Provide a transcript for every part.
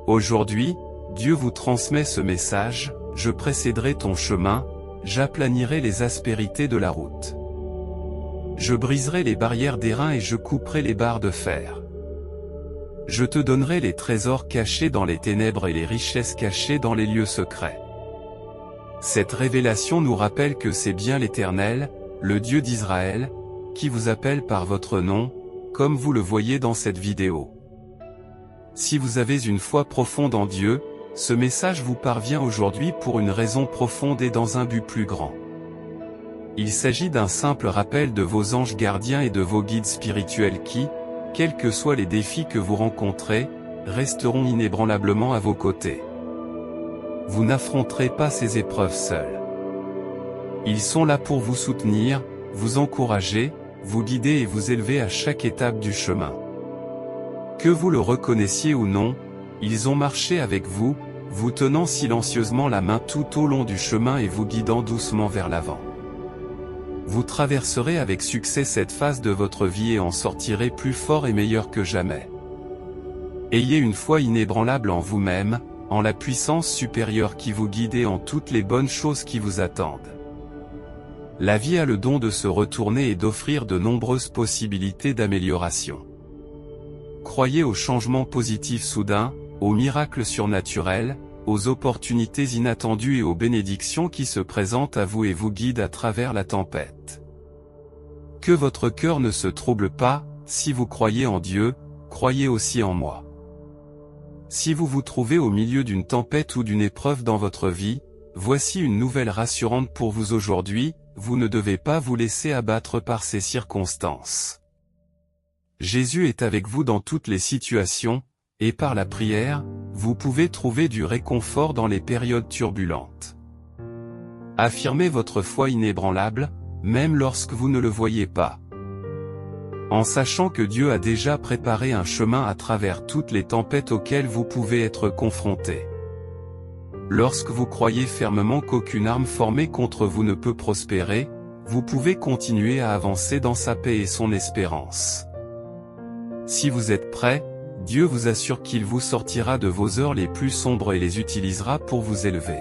Aujourd'hui, Dieu vous transmet ce message: je précéderai ton chemin, j'aplanirai les aspérités de la route. Je briserai les barrières d'airain et je couperai les barres de fer. Je te donnerai les trésors cachés dans les ténèbres et les richesses cachées dans les lieux secrets. Cette révélation nous rappelle que c'est bien l'Éternel, le Dieu d'Israël, qui vous appelle par votre nom, comme vous le voyez dans cette vidéo. Si vous avez une foi profonde en Dieu, ce message vous parvient aujourd'hui pour une raison profonde et dans un but plus grand. Il s'agit d'un simple rappel de vos anges gardiens et de vos guides spirituels qui, quels que soient les défis que vous rencontrez, resteront inébranlablement à vos côtés. Vous n'affronterez pas ces épreuves seuls. Ils sont là pour vous soutenir, vous encourager, vous guider et vous élever à chaque étape du chemin. Que vous le reconnaissiez ou non, ils ont marché avec vous, vous tenant silencieusement la main tout au long du chemin et vous guidant doucement vers l'avant. Vous traverserez avec succès cette phase de votre vie et en sortirez plus fort et meilleur que jamais. Ayez une foi inébranlable en vous-même, en la puissance supérieure qui vous guide et en toutes les bonnes choses qui vous attendent. La vie a le don de se retourner et d'offrir de nombreuses possibilités d'amélioration. Croyez aux changements positifs soudains, aux miracles surnaturels, aux opportunités inattendues et aux bénédictions qui se présentent à vous et vous guident à travers la tempête. Que votre cœur ne se trouble pas, si vous croyez en Dieu, croyez aussi en moi. Si vous vous trouvez au milieu d'une tempête ou d'une épreuve dans votre vie, voici une nouvelle rassurante pour vous aujourd'hui: vous ne devez pas vous laisser abattre par ces circonstances. Jésus est avec vous dans toutes les situations, et par la prière, vous pouvez trouver du réconfort dans les périodes turbulentes. Affirmez votre foi inébranlable, même lorsque vous ne le voyez pas. En sachant que Dieu a déjà préparé un chemin à travers toutes les tempêtes auxquelles vous pouvez être confrontés. Lorsque vous croyez fermement qu'aucune arme formée contre vous ne peut prospérer, vous pouvez continuer à avancer dans sa paix et son espérance. Si vous êtes prêt, Dieu vous assure qu'il vous sortira de vos heures les plus sombres et les utilisera pour vous élever.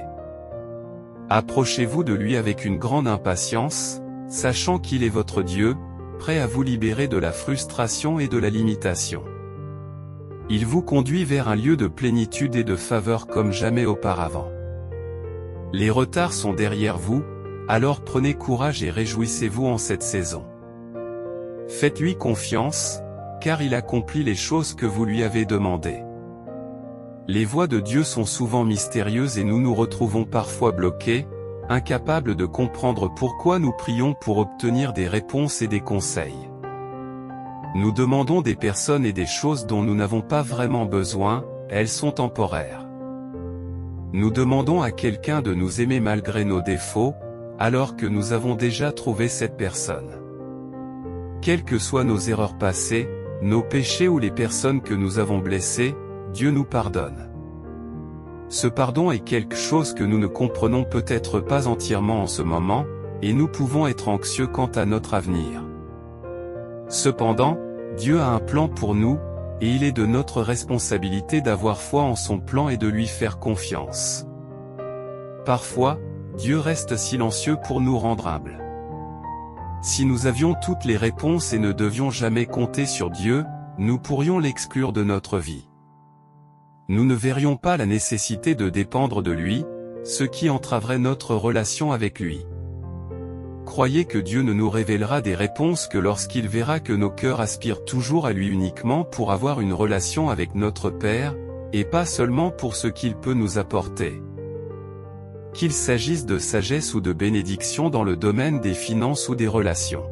Approchez-vous de lui avec une grande impatience, sachant qu'il est votre Dieu, prêt à vous libérer de la frustration et de la limitation. Il vous conduit vers un lieu de plénitude et de faveur comme jamais auparavant. Les retards sont derrière vous, alors prenez courage et réjouissez-vous en cette saison. Faites-lui confiance, car il accomplit les choses que vous lui avez demandées. Les voies de Dieu sont souvent mystérieuses et nous nous retrouvons parfois bloqués, incapables de comprendre pourquoi nous prions pour obtenir des réponses et des conseils. Nous demandons des personnes et des choses dont nous n'avons pas vraiment besoin, elles sont temporaires. Nous demandons à quelqu'un de nous aimer malgré nos défauts, alors que nous avons déjà trouvé cette personne. Quelles que soient nos erreurs passées, nos péchés ou les personnes que nous avons blessées, Dieu nous pardonne. Ce pardon est quelque chose que nous ne comprenons peut-être pas entièrement en ce moment, et nous pouvons être anxieux quant à notre avenir. Cependant, Dieu a un plan pour nous, et il est de notre responsabilité d'avoir foi en son plan et de lui faire confiance. Parfois, Dieu reste silencieux pour nous rendre humbles. Si nous avions toutes les réponses et ne devions jamais compter sur Dieu, nous pourrions l'exclure de notre vie. Nous ne verrions pas la nécessité de dépendre de lui, ce qui entraverait notre relation avec lui. Croyez que Dieu ne nous révélera des réponses que lorsqu'il verra que nos cœurs aspirent toujours à lui uniquement pour avoir une relation avec notre Père, et pas seulement pour ce qu'il peut nous apporter. Qu'il s'agisse de sagesse ou de bénédiction dans le domaine des finances ou des relations.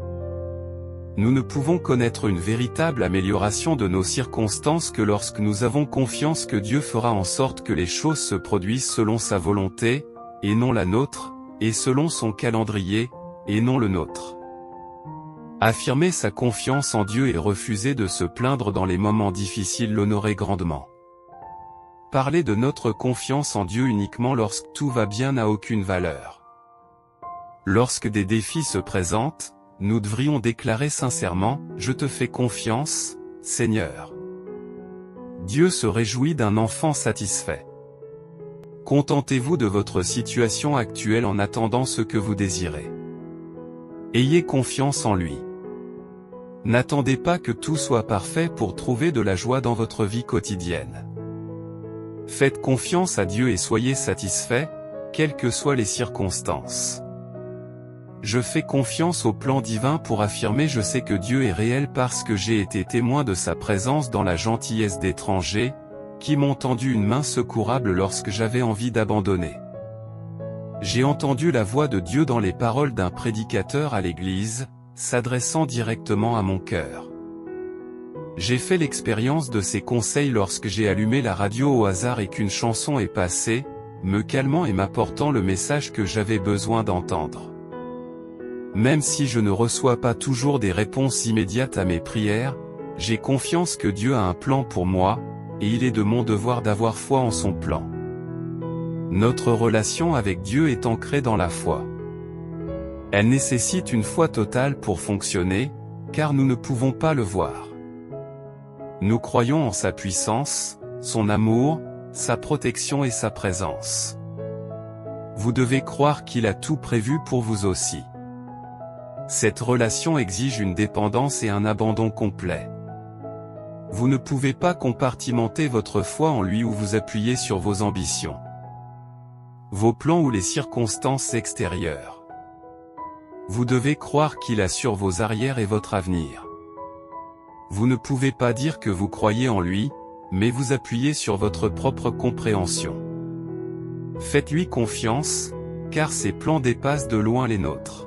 Nous ne pouvons connaître une véritable amélioration de nos circonstances que lorsque nous avons confiance que Dieu fera en sorte que les choses se produisent selon sa volonté, et non la nôtre, et selon son calendrier, et non le nôtre. Affirmer sa confiance en Dieu et refuser de se plaindre dans les moments difficiles l'honorer grandement. Parler de notre confiance en Dieu uniquement lorsque tout va bien n'a aucune valeur. Lorsque des défis se présentent, nous devrions déclarer sincèrement: « Je te fais confiance, Seigneur. » Dieu se réjouit d'un enfant satisfait. Contentez-vous de votre situation actuelle en attendant ce que vous désirez. Ayez confiance en lui. N'attendez pas que tout soit parfait pour trouver de la joie dans votre vie quotidienne. Faites confiance à Dieu et soyez satisfaits, quelles que soient les circonstances. Je fais confiance au plan divin pour affirmer je sais que Dieu est réel parce que j'ai été témoin de sa présence dans la gentillesse d'étrangers, qui m'ont tendu une main secourable lorsque j'avais envie d'abandonner. J'ai entendu la voix de Dieu dans les paroles d'un prédicateur à l'église, s'adressant directement à mon cœur. J'ai fait l'expérience de ses conseils lorsque j'ai allumé la radio au hasard et qu'une chanson est passée, me calmant et m'apportant le message que j'avais besoin d'entendre. Même si je ne reçois pas toujours des réponses immédiates à mes prières, j'ai confiance que Dieu a un plan pour moi, et il est de mon devoir d'avoir foi en son plan. Notre relation avec Dieu est ancrée dans la foi. Elle nécessite une foi totale pour fonctionner, car nous ne pouvons pas le voir. Nous croyons en sa puissance, son amour, sa protection et sa présence. Vous devez croire qu'il a tout prévu pour vous aussi. Cette relation exige une dépendance et un abandon complet. Vous ne pouvez pas compartimenter votre foi en lui ou vous appuyer sur vos ambitions, vos plans ou les circonstances extérieures. Vous devez croire qu'il assure vos arrières et votre avenir. Vous ne pouvez pas dire que vous croyez en lui, mais vous appuyez sur votre propre compréhension. Faites-lui confiance, car ses plans dépassent de loin les nôtres.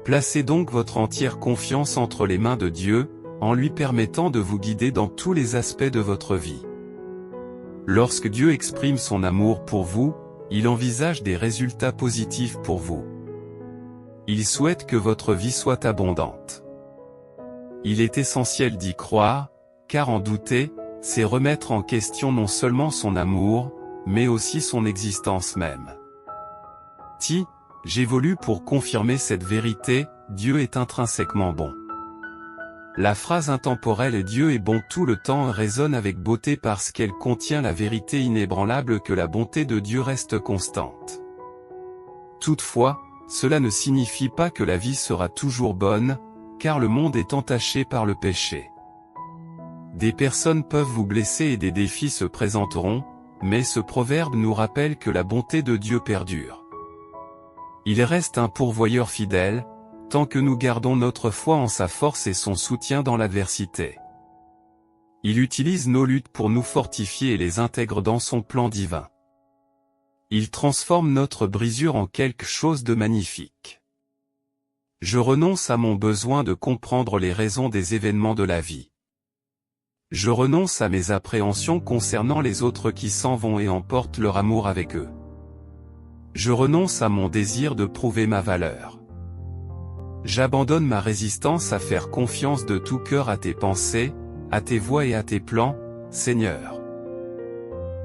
Placez donc votre entière confiance entre les mains de Dieu, en lui permettant de vous guider dans tous les aspects de votre vie. Lorsque Dieu exprime son amour pour vous, il envisage des résultats positifs pour vous. Il souhaite que votre vie soit abondante. Il est essentiel d'y croire, car en douter, c'est remettre en question non seulement son amour, mais aussi son existence même. J'évolue pour confirmer cette vérité, Dieu est intrinsèquement bon. La phrase intemporelle « Dieu est bon tout le temps » résonne avec beauté parce qu'elle contient la vérité inébranlable que la bonté de Dieu reste constante. Toutefois, cela ne signifie pas que la vie sera toujours bonne, car le monde est entaché par le péché. Des personnes peuvent vous blesser et des défis se présenteront, mais ce proverbe nous rappelle que la bonté de Dieu perdure. Il reste un pourvoyeur fidèle, tant que nous gardons notre foi en sa force et son soutien dans l'adversité. Il utilise nos luttes pour nous fortifier et les intègre dans son plan divin. Il transforme notre brisure en quelque chose de magnifique. Je renonce à mon besoin de comprendre les raisons des événements de la vie. Je renonce à mes appréhensions concernant les autres qui s'en vont et emportent leur amour avec eux. Je renonce à mon désir de prouver ma valeur. J'abandonne ma résistance à faire confiance de tout cœur à tes pensées, à tes voies et à tes plans, Seigneur.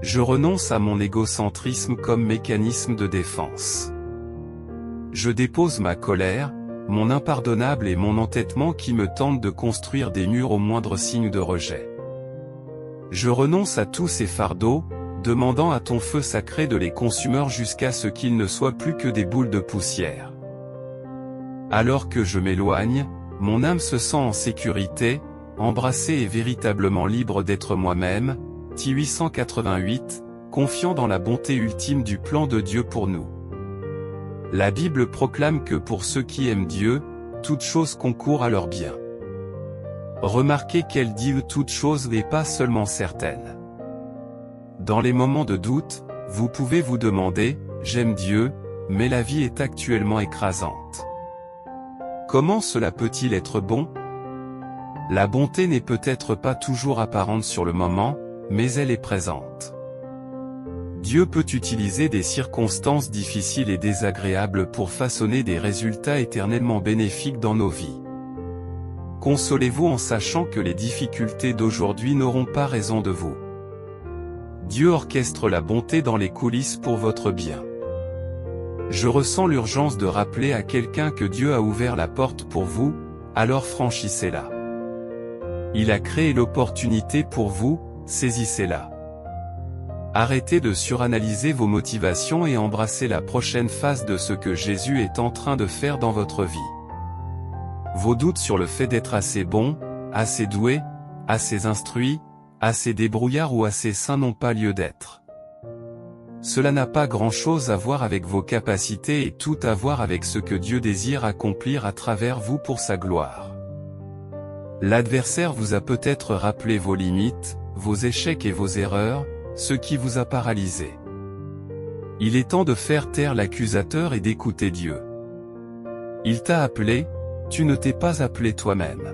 Je renonce à mon égocentrisme comme mécanisme de défense. Je dépose ma colère, mon impardonnable et mon entêtement qui me tentent de construire des murs au moindre signe de rejet. Je renonce à tous ces fardeaux, demandant à ton feu sacré de les consumer jusqu'à ce qu'ils ne soient plus que des boules de poussière. Alors que je m'éloigne, mon âme se sent en sécurité, embrassée et véritablement libre d'être moi-même, T 888, confiant dans la bonté ultime du plan de Dieu pour nous. La Bible proclame que pour ceux qui aiment Dieu, toute chose concourt à leur bien. Remarquez qu'elle dit « toute chose » n'est pas seulement certaine. Dans les moments de doute, vous pouvez vous demander « j'aime Dieu, mais la vie est actuellement écrasante. Comment cela peut-il être bon ? » La bonté n'est peut-être pas toujours apparente sur le moment, mais elle est présente. Dieu peut utiliser des circonstances difficiles et désagréables pour façonner des résultats éternellement bénéfiques dans nos vies. Consolez-vous en sachant que les difficultés d'aujourd'hui n'auront pas raison de vous. Dieu orchestre la bonté dans les coulisses pour votre bien. Je ressens l'urgence de rappeler à quelqu'un que Dieu a ouvert la porte pour vous, alors franchissez-la. Il a créé l'opportunité pour vous, saisissez-la. Arrêtez de suranalyser vos motivations et embrassez la prochaine phase de ce que Jésus est en train de faire dans votre vie. Vos doutes sur le fait d'être assez bon, assez doué, assez instruit, assez débrouillard ou assez saint n'ont pas lieu d'être. Cela n'a pas grand-chose à voir avec vos capacités et tout à voir avec ce que Dieu désire accomplir à travers vous pour sa gloire. L'adversaire vous a peut-être rappelé vos limites, vos échecs et vos erreurs, ce qui vous a paralysé. Il est temps de faire taire l'accusateur et d'écouter Dieu. Il t'a appelé, tu ne t'es pas appelé toi-même.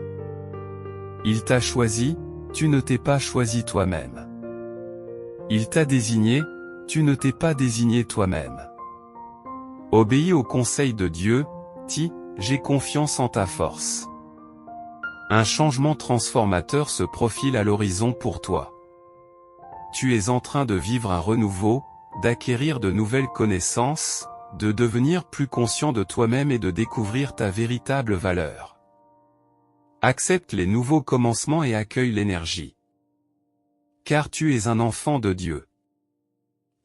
Il t'a choisi, tu ne t'es pas choisi toi-même. Il t'a désigné, tu ne t'es pas désigné toi-même. Obéis au conseil de Dieu, j'ai confiance en ta force. Un changement transformateur se profile à l'horizon pour toi. Tu es en train de vivre un renouveau, d'acquérir de nouvelles connaissances, de devenir plus conscient de toi-même et de découvrir ta véritable valeur. Accepte les nouveaux commencements et accueille l'énergie. Car tu es un enfant de Dieu.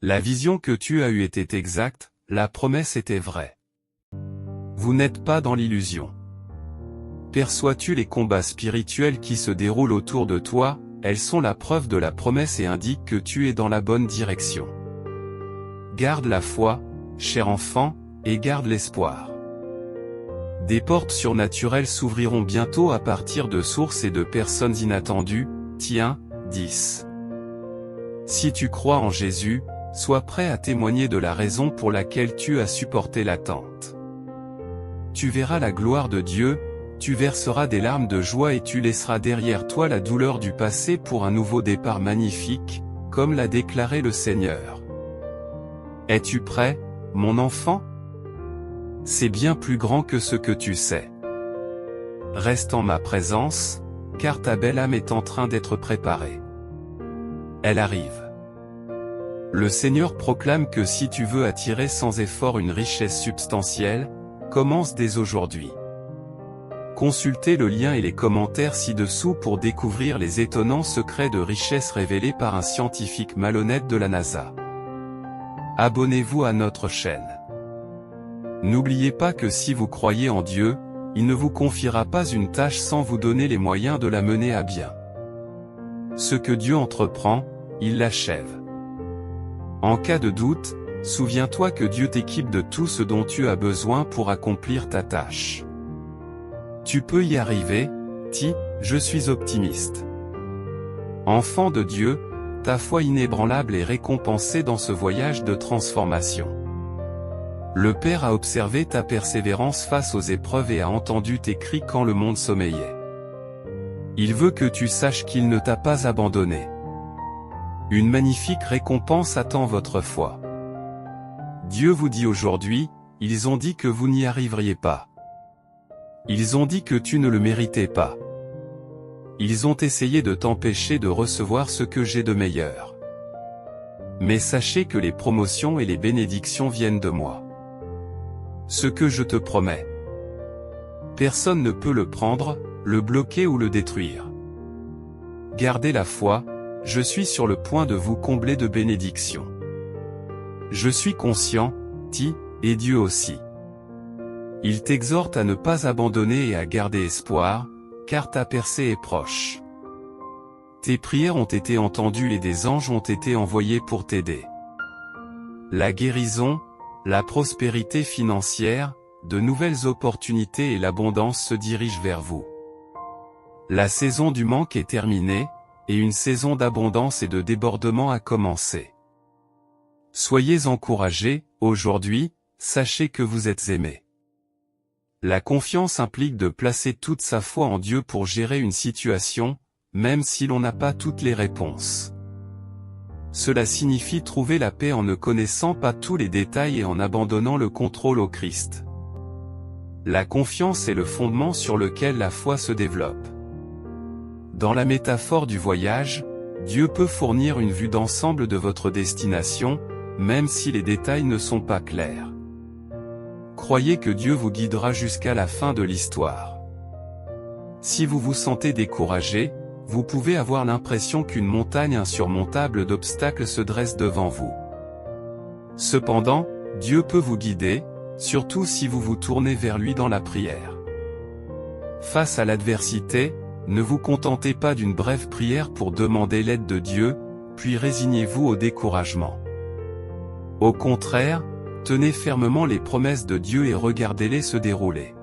La vision que tu as eue était exacte, la promesse était vraie. Vous n'êtes pas dans l'illusion. Perçois-tu les combats spirituels qui se déroulent autour de toi? Elles sont la preuve de la promesse et indiquent que tu es dans la bonne direction. Garde la foi, cher enfant, et garde l'espoir. Des portes surnaturelles s'ouvriront bientôt à partir de sources et de personnes inattendues. 10. Si tu crois en Jésus, sois prêt à témoigner de la raison pour laquelle tu as supporté l'attente. Tu verras la gloire de Dieu, tu verseras des larmes de joie et tu laisseras derrière toi la douleur du passé pour un nouveau départ magnifique, comme l'a déclaré le Seigneur. Es-tu prêt, mon enfant? C'est bien plus grand que ce que tu sais. Reste en ma présence, car ta belle âme est en train d'être préparée. Elle arrive. Le Seigneur proclame que si tu veux attirer sans effort une richesse substantielle, commence dès aujourd'hui. Consultez le lien et les commentaires ci-dessous pour découvrir les étonnants secrets de richesse révélés par un scientifique malhonnête de la NASA. Abonnez-vous à notre chaîne. N'oubliez pas que si vous croyez en Dieu, il ne vous confiera pas une tâche sans vous donner les moyens de la mener à bien. Ce que Dieu entreprend, il l'achève. En cas de doute, souviens-toi que Dieu t'équipe de tout ce dont tu as besoin pour accomplir ta tâche. Tu peux y arriver, je suis optimiste. Enfant de Dieu, ta foi inébranlable est récompensée dans ce voyage de transformation. Le Père a observé ta persévérance face aux épreuves et a entendu tes cris quand le monde sommeillait. Il veut que tu saches qu'il ne t'a pas abandonné. Une magnifique récompense attend votre foi. Dieu vous dit aujourd'hui, ils ont dit que vous n'y arriveriez pas. Ils ont dit que tu ne le méritais pas. Ils ont essayé de t'empêcher de recevoir ce que j'ai de meilleur. Mais sachez que les promotions et les bénédictions viennent de moi. Ce que je te promets. Personne ne peut le prendre, le bloquer ou le détruire. Gardez la foi, je suis sur le point de vous combler de bénédictions. Je suis conscient, et Dieu aussi. Il t'exhorte à ne pas abandonner et à garder espoir, car ta percée est proche. Tes prières ont été entendues et des anges ont été envoyés pour t'aider. La guérison, la prospérité financière, de nouvelles opportunités et l'abondance se dirigent vers vous. La saison du manque est terminée, et une saison d'abondance et de débordement a commencé. Soyez encouragés, aujourd'hui, sachez que vous êtes aimés. La confiance implique de placer toute sa foi en Dieu pour gérer une situation, même si l'on n'a pas toutes les réponses. Cela signifie trouver la paix en ne connaissant pas tous les détails et en abandonnant le contrôle au Christ. La confiance est le fondement sur lequel la foi se développe. Dans la métaphore du voyage, Dieu peut fournir une vue d'ensemble de votre destination, même si les détails ne sont pas clairs. Croyez que Dieu vous guidera jusqu'à la fin de l'histoire. Si vous vous sentez découragé, vous pouvez avoir l'impression qu'une montagne insurmontable d'obstacles se dresse devant vous. Cependant, Dieu peut vous guider, surtout si vous vous tournez vers lui dans la prière. Face à l'adversité, ne vous contentez pas d'une brève prière pour demander l'aide de Dieu, puis résignez-vous au découragement. Au contraire, tenez fermement les promesses de Dieu et regardez-les se dérouler.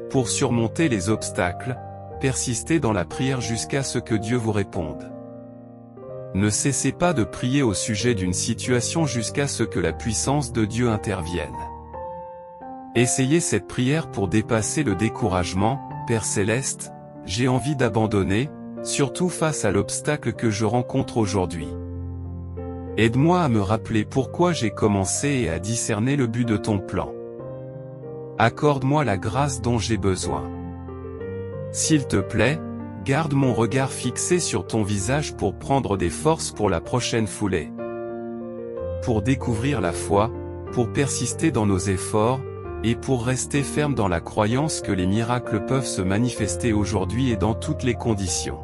Pour surmonter les obstacles, persistez dans la prière jusqu'à ce que Dieu vous réponde. Ne cessez pas de prier au sujet d'une situation jusqu'à ce que la puissance de Dieu intervienne. Essayez cette prière pour dépasser le découragement. Père Céleste, j'ai envie d'abandonner, surtout face à l'obstacle que je rencontre aujourd'hui. Aide-moi à me rappeler pourquoi j'ai commencé et à discerner le but de ton plan. Accorde-moi la grâce dont j'ai besoin. S'il te plaît, garde mon regard fixé sur ton visage pour prendre des forces pour la prochaine foulée. Pour découvrir la foi, pour persister dans nos efforts, et pour rester ferme dans la croyance que les miracles peuvent se manifester aujourd'hui et dans toutes les conditions.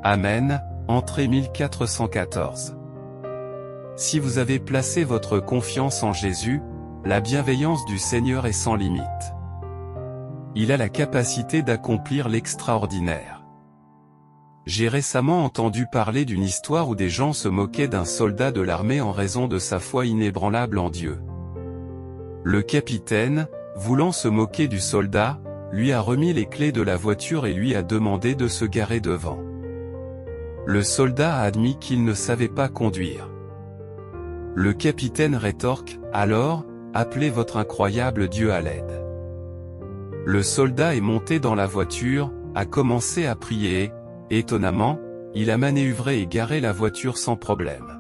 Amen. Entrée 1414. Si vous avez placé votre confiance en Jésus, la bienveillance du Seigneur est sans limite. Il a la capacité d'accomplir l'extraordinaire. J'ai récemment entendu parler d'une histoire où des gens se moquaient d'un soldat de l'armée en raison de sa foi inébranlable en Dieu. Le capitaine, voulant se moquer du soldat, lui a remis les clés de la voiture et lui a demandé de se garer devant. Le soldat a admis qu'il ne savait pas conduire. Le capitaine rétorque, alors, appelez votre incroyable Dieu à l'aide. Le soldat est monté dans la voiture, a commencé à prier, et, étonnamment, il a manœuvré et garé la voiture sans problème.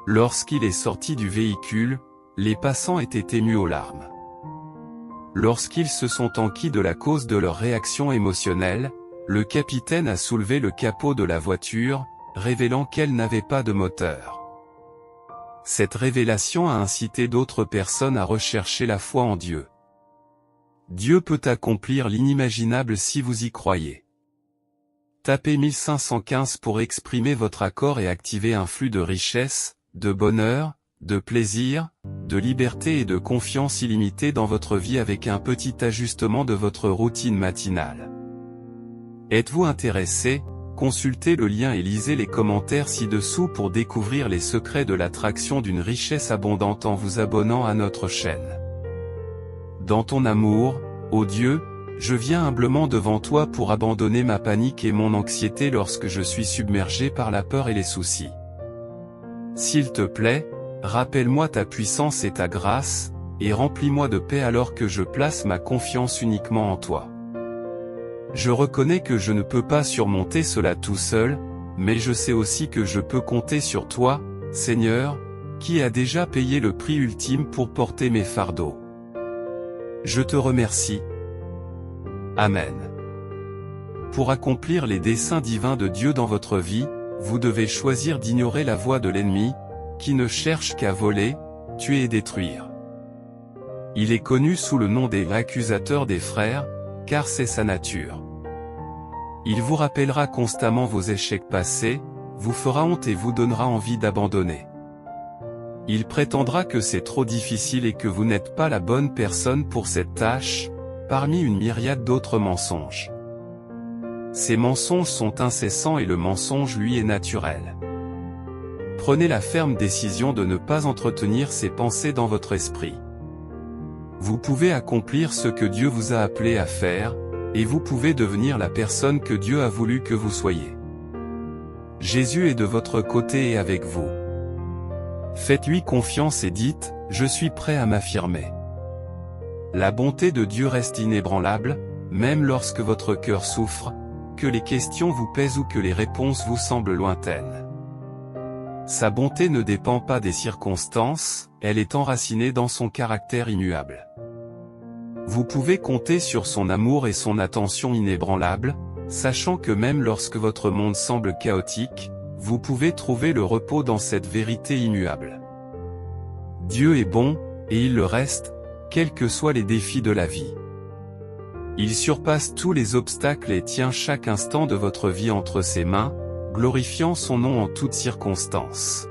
Lorsqu'il est sorti du véhicule, les passants étaient émus aux larmes. Lorsqu'ils se sont enquis de la cause de leur réaction émotionnelle, le capitaine a soulevé le capot de la voiture, révélant qu'elle n'avait pas de moteur. Cette révélation a incité d'autres personnes à rechercher la foi en Dieu. Dieu peut accomplir l'inimaginable si vous y croyez. Tapez 1515 pour exprimer votre accord et activer un flux de richesse, de bonheur, de plaisir, de liberté et de confiance illimitée dans votre vie avec un petit ajustement de votre routine matinale. Êtes-vous intéressé? Consultez le lien et lisez les commentaires ci-dessous pour découvrir les secrets de l'attraction d'une richesse abondante en vous abonnant à notre chaîne. Dans ton amour, ô Dieu, je viens humblement devant toi pour abandonner ma panique et mon anxiété lorsque je suis submergé par la peur et les soucis. S'il te plaît, rappelle-moi ta puissance et ta grâce, et remplis-moi de paix alors que je place ma confiance uniquement en toi. Je reconnais que je ne peux pas surmonter cela tout seul, mais je sais aussi que je peux compter sur toi, Seigneur, qui a déjà payé le prix ultime pour porter mes fardeaux. Je te remercie. Amen. Pour accomplir les desseins divins de Dieu dans votre vie, vous devez choisir d'ignorer la voix de l'ennemi, qui ne cherche qu'à voler, tuer et détruire. Il est connu sous le nom des accusateurs des frères, car c'est sa nature. Il vous rappellera constamment vos échecs passés, vous fera honte et vous donnera envie d'abandonner. Il prétendra que c'est trop difficile et que vous n'êtes pas la bonne personne pour cette tâche, parmi une myriade d'autres mensonges. Ces mensonges sont incessants et le mensonge lui est naturel. Prenez la ferme décision de ne pas entretenir ces pensées dans votre esprit. Vous pouvez accomplir ce que Dieu vous a appelé à faire, et vous pouvez devenir la personne que Dieu a voulu que vous soyez. Jésus est de votre côté et avec vous. Faites-lui confiance et dites, je suis prêt à m'affirmer. La bonté de Dieu reste inébranlable, même lorsque votre cœur souffre, que les questions vous pèsent ou que les réponses vous semblent lointaines. Sa bonté ne dépend pas des circonstances, elle est enracinée dans son caractère immuable. Vous pouvez compter sur son amour et son attention inébranlables, sachant que même lorsque votre monde semble chaotique, vous pouvez trouver le repos dans cette vérité immuable. Dieu est bon, et il le reste, quels que soient les défis de la vie. Il surpasse tous les obstacles et tient chaque instant de votre vie entre ses mains, glorifiant son nom en toutes circonstances.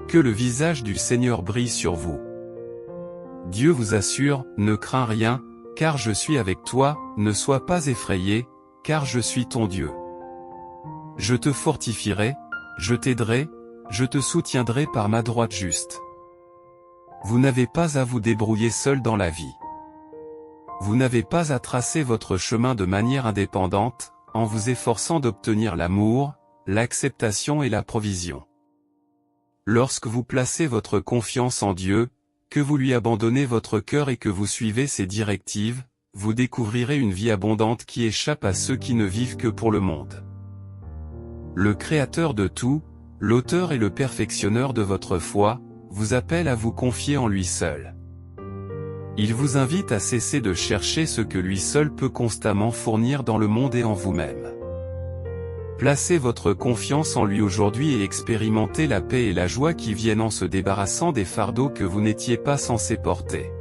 Que le visage du Seigneur brille sur vous. Dieu vous assure, ne crains rien, car je suis avec toi, ne sois pas effrayé, car je suis ton Dieu. Je te fortifierai, je t'aiderai, je te soutiendrai par ma droite juste. Vous n'avez pas à vous débrouiller seul dans la vie. Vous n'avez pas à tracer votre chemin de manière indépendante, en vous efforçant d'obtenir l'amour, l'acceptation et la provision. Lorsque vous placez votre confiance en Dieu, que vous lui abandonnez votre cœur et que vous suivez ses directives, vous découvrirez une vie abondante qui échappe à ceux qui ne vivent que pour le monde. Le Créateur de tout, l'auteur et le perfectionneur de votre foi, vous appelle à vous confier en lui seul. Il vous invite à cesser de chercher ce que lui seul peut constamment fournir dans le monde et en vous-même. Placez votre confiance en lui aujourd'hui et expérimentez la paix et la joie qui viennent en se débarrassant des fardeaux que vous n'étiez pas censé porter.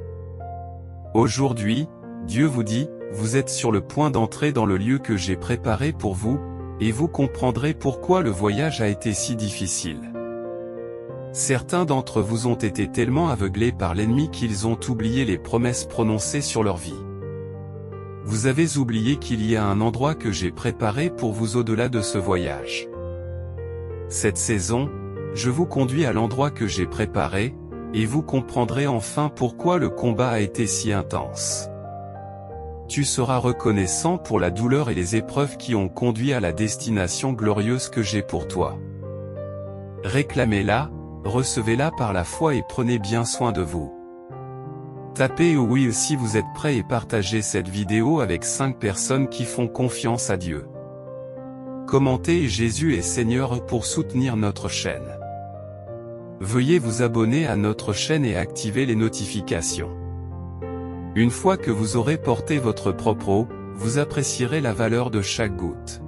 Aujourd'hui, Dieu vous dit, vous êtes sur le point d'entrer dans le lieu que j'ai préparé pour vous, et vous comprendrez pourquoi le voyage a été si difficile. Certains d'entre vous ont été tellement aveuglés par l'ennemi qu'ils ont oublié les promesses prononcées sur leur vie. Vous avez oublié qu'il y a un endroit que j'ai préparé pour vous au-delà de ce voyage. Cette saison, je vous conduis à l'endroit que j'ai préparé, et vous comprendrez enfin pourquoi le combat a été si intense. Tu seras reconnaissant pour la douleur et les épreuves qui ont conduit à la destination glorieuse que j'ai pour toi. Réclamez-la, recevez-la par la foi et prenez bien soin de vous. Tapez oui si vous êtes prêt et partagez cette vidéo avec 5 personnes qui font confiance à Dieu. Commentez Jésus est Seigneur pour soutenir notre chaîne. Veuillez vous abonner à notre chaîne et activer les notifications. Une fois que vous aurez porté votre propre eau, vous apprécierez la valeur de chaque goutte.